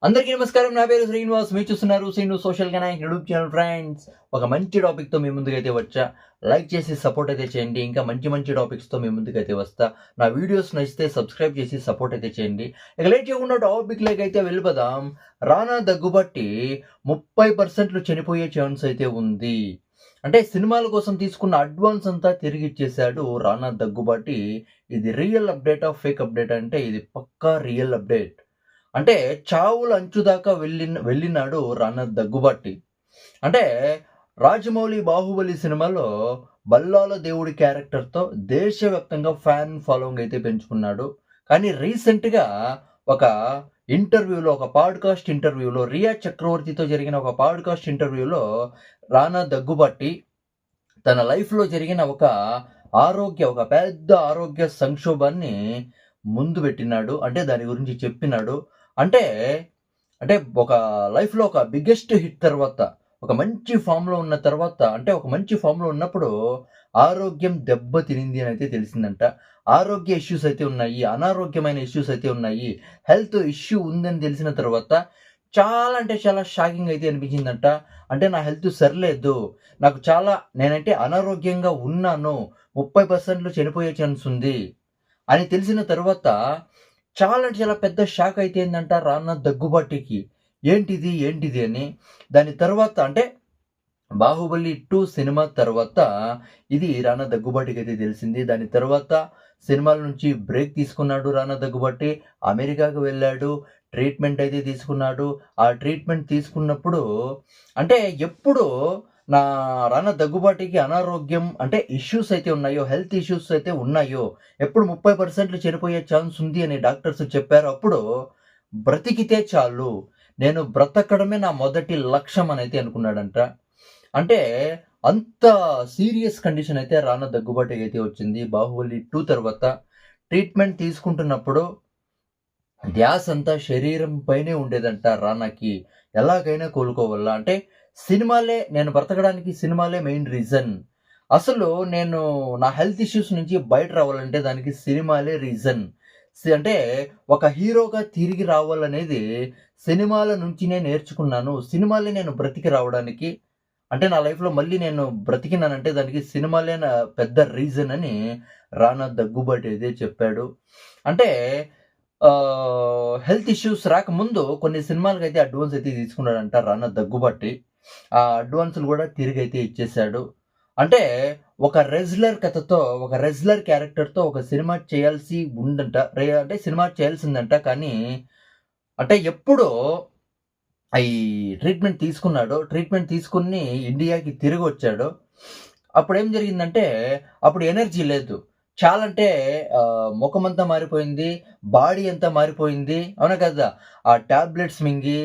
అందరికీ నమస్కారం. నా పేరు శ్రీనివాస్. మీరు చూస్తున్నారు Srinu social connect YouTube channel. Friends, ఒక మంచి టాపిక్తో మీ ముందుకైతే వచ్చా. లైక్ చేసి సపోర్ట్ అయితే చేయండి. ఇంకా మంచి మంచి టాపిక్స్తో మీ ముందుకైతే వస్తా. నా వీడియోస్ నచ్చితే సబ్స్క్రైబ్ చేసి సపోర్ట్ అయితే చేయండి. ఇక లేట్ చేయకుండా టాపిక్లోకి అయితే వెళ్ళిపోదాం. రానా దగ్గుబాటి 30% చనిపోయే ఛాన్స్ అయితే ఉంది. అంటే సినిమాల కోసం తీసుకున్న అడ్వాన్స్ అంతా తిరిగి ఇచ్చేశాడు రానా దగ్గుబాటి. ఇది real update of fake update అంటే ఇది పక్కా రియల్ అప్డేట్. అంటే చావుల అంచు దాకా వెళ్ళినాడు రానా దగ్గుబాటి. అంటే రాజమౌళి 'బాహుబలి' సినిమాలో బల్లాల దేవుడి క్యారెక్టర్‌తో దేశవ్యాప్తంగా ఫ్యాన్ ఫాలోయింగ్ అయితే పెంచుకున్నాడు. కానీ రీసెంట్‌గా ఒక ఇంటర్వ్యూలో, ఒక పాడ్‌కాస్ట్ ఇంటర్వ్యూలో 'రియా చక్రవర్తితో' జరిగిన ఒక పాడ్‌కాస్ట్ ఇంటర్వ్యూలో రానా దగ్గుబాటి తన లైఫ్‌లో జరిగిన ఒక పెద్ద ఆరోగ్య సంక్షోభాన్ని ముందు పెట్టినాడు. అంటే దాని గురించి చెప్పినాడు. అంటే, అంటే ఒక లైఫ్‌లో ఒక బిగ్గెస్ట్ హిట్ తర్వాత, ఒక మంచి ఫామ్‌లో ఉన్న తర్వాత, అంటే ఒక మంచి ఫామ్‌లో ఉన్నప్పుడు ఆరోగ్యం దెబ్బ తినింది అని అయితే తెలిసిందంట. ఆరోగ్య ఇష్యూస్ అయితే ఉన్నాయి. అనారోగ్యమైన ఇష్యూస్ అయితే ఉన్నాయి. హెల్త్ ఇష్యూ ఉందని తెలిసిన తర్వాత చాలా అంటే చాలా షాకింగ్ అయితే అనిపించిందంట. అంటే నా హెల్త్ సరిలేదు. నేనంటే అనారోగ్యంగా ఉన్నాను. 30% చనిపోయే ఛాన్స్ ఉంది అని తెలిసిన తర్వాత చాలా అంటే చాలా పెద్ద షాక్ అయితే ఏందంట రానా దగ్గుబాటికి. ఏంటిది అని. దాని తర్వాత అంటే 'బాహుబలి 2' సినిమా తర్వాత ఇది రానా దగ్గుబాటికైతే తెలిసింది. దాని తర్వాత సినిమాల నుంచి బ్రేక్ తీసుకున్నాడు రానా దగ్గుబాటి. అమెరికాకు వెళ్ళాడు. ట్రీట్మెంట్ అయితే తీసుకున్నాడు. ఆ ట్రీట్మెంట్ తీసుకున్నప్పుడు అంటే ఎప్పుడు నా రానా దగ్గుబాటికి అనారోగ్యం అంటే ఇష్యూస్ అయితే ఉన్నాయో, హెల్త్ ఇష్యూస్ అయితే ఉన్నాయో, ఎప్పుడు 30% చనిపోయే ఛాన్స్ ఉంది అని డాక్టర్స్ చెప్పారో అప్పుడు బ్రతికితే చాలు. నేను బ్రతకడమే నా మొదటి లక్ష్యం అనైతే అనుకున్నాడంట. అంటే అంత సీరియస్ కండిషన్ అయితే రానా దగ్గుబాటికి అయితే వచ్చింది. 'బాహుబలి 2' తర్వాత ట్రీట్మెంట్ తీసుకుంటున్నప్పుడు ధ్యాస అంతా శరీరం పైనే ఉండేదంట రానాకి. ఎలాగైనా కోలుకోవాలా అంటే నేను బ్రతకడానికి సినిమాలే మెయిన్ రీజన్. అసలు నేను నా హెల్త్ ఇష్యూస్ నుంచి బయట రావాలంటే దానికి సినిమాలే రీజన్. అంటే ఒక హీరోగా తిరిగి రావాలనేది సినిమాల నుంచినే నేర్చుకున్నాను. సినిమాలే నేను బ్రతికి రావడానికి అంటే నా లైఫ్‌లో మళ్ళీ నేను బ్రతికినానంటే దానికి సినిమాలే నా పెద్ద రీజన్ అని రానా దగ్గుబాటి అయితే చెప్పాడు. అంటే హెల్త్ ఇష్యూస్ రాకముందు కొన్ని సినిమాలకైతే అడ్వాన్స్ అయితే తీసుకున్నాడంట రానా దగ్గుబాటి. ఆ అడ్వాన్స్‌లు గూడా తిరిగైతే ఇచ్చేసాడు. అంటే ఒక రెజ్లర్ క్యారెక్టర్‌తో ఒక సినిమా చేయాల్సి ఉందంట. అంటే సినిమా చేయాల్సిందంట. కానీ అంటే ఎప్పుడో ఈ ట్రీట్మెంట్ తీసుకున్నాడు. ట్రీట్మెంట్ తీసుకొని ఇండియాకి తిరిగొచ్చాడు. అప్పుడేం జరిగిందంటే, అప్పుడు ఎనర్జీ లేదు. చాలా అంటే మొఖమంతా మారిపోయింది. బాడీ అంతా మారిపోయింది. అవునా కదా! ఆ టాబ్లెట్స్ మింగి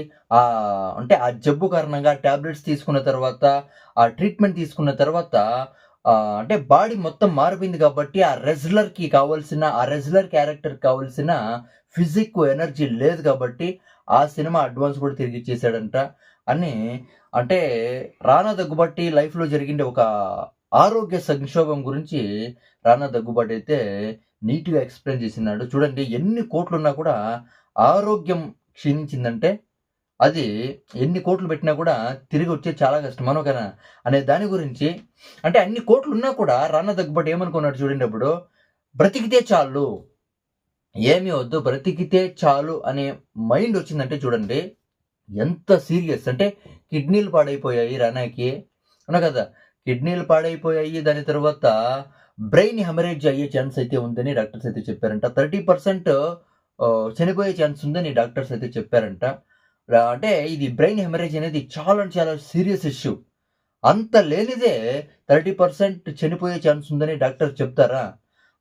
అంటే ఆ జబ్బు కారణంగా టాబ్లెట్స్ తీసుకున్న తర్వాత, ఆ ట్రీట్మెంట్ తీసుకున్న తర్వాత అంటే బాడీ మొత్తం మారిపోయింది కాబట్టి ఆ రెజ్లర్ క్యారెక్టర్‌కి కావాల్సిన ఫిజిక్, ఎనర్జీ లేదు కాబట్టి ఆ సినిమా అడ్వాన్స్ కూడా తిరిగిచ్చేసాడంట. అని అంటే రానా దగ్గుబాటి లైఫ్‌లో జరిగిండే ఒక ఆరోగ్య సంక్షోభం గురించి రానా దగ్గుబాటి అయితే నీట్‌గా ఎక్స్‌ప్లెయిన్ చేసినాడు. చూడండి ఎన్ని కోట్లున్నా కూడా ఆరోగ్యం క్షీణించిందంటే అది ఎన్ని కోట్లు పెట్టినా కూడా తిరిగొచ్చేది చాలా కష్టం. అవును కదా! అనే దాని గురించి అంటే అన్ని కోట్లున్నా కూడా రానా దగ్గుబాటి ఏమనుకున్నాడు చూడండి అప్పుడు, బ్రతికితే చాలు. ఏమి వద్దు బ్రతికితే చాలు అనే మైండ్ వచ్చిందంటే చూడండి ఎంత సీరియస్ అంటే కిడ్నీలు పాడైపోయాయి రానాకి. అవునా కదా! కిడ్నీలు పాడైపోయాయి. దాని తర్వాత బ్రెయిన్ హెమరేజ్ అయ్యే ఛాన్స్ అయితే ఉందని డాక్టర్స్ అయితే చెప్పారంట. 30% చనిపోయే ఛాన్స్ ఉందని డాక్టర్స్ అయితే చెప్పారంట. అంటే ఇది బ్రెయిన్ హెమరేజ్ అనేది చాలా అంటే చాలా సీరియస్ ఇష్యూ. అంత లేనిదే 30% చనిపోయే ఛాన్స్ ఉందని డాక్టర్ చెప్తారా?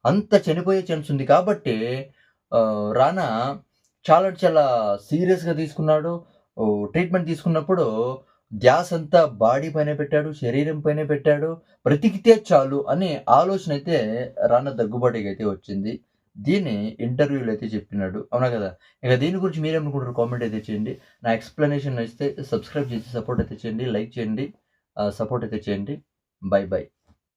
అంత చనిపోయే ఛాన్స్ ఉంది కాబట్టి రానా చాలా అంటే చాలా సీరియస్‌గా తీసుకున్నాడు. ట్రీట్మెంట్ తీసుకున్నప్పుడు ధ్యాసంతా బాడీ పైనే పెట్టాడు, శరీరం పైనే పెట్టాడు. బ్రతికితే చాలు అనే ఆలోచన అయితే రానా దగ్గుబాటికైతే వచ్చింది. దీన్ని ఇంటర్వ్యూలో అయితే చెప్పినాడు. అవునా కదా! ఇక దీని గురించి మీరేమనుకుంటారో కామెంట్ అయితే చేయండి. నా ఎక్స్‌ప్లనేషన్ నచ్చితే సబ్స్క్రైబ్ చేసి సపోర్ట్ అయితే చేయండి. లైక్ చేయండి. సపోర్ట్ అయితే చేయండి. బై.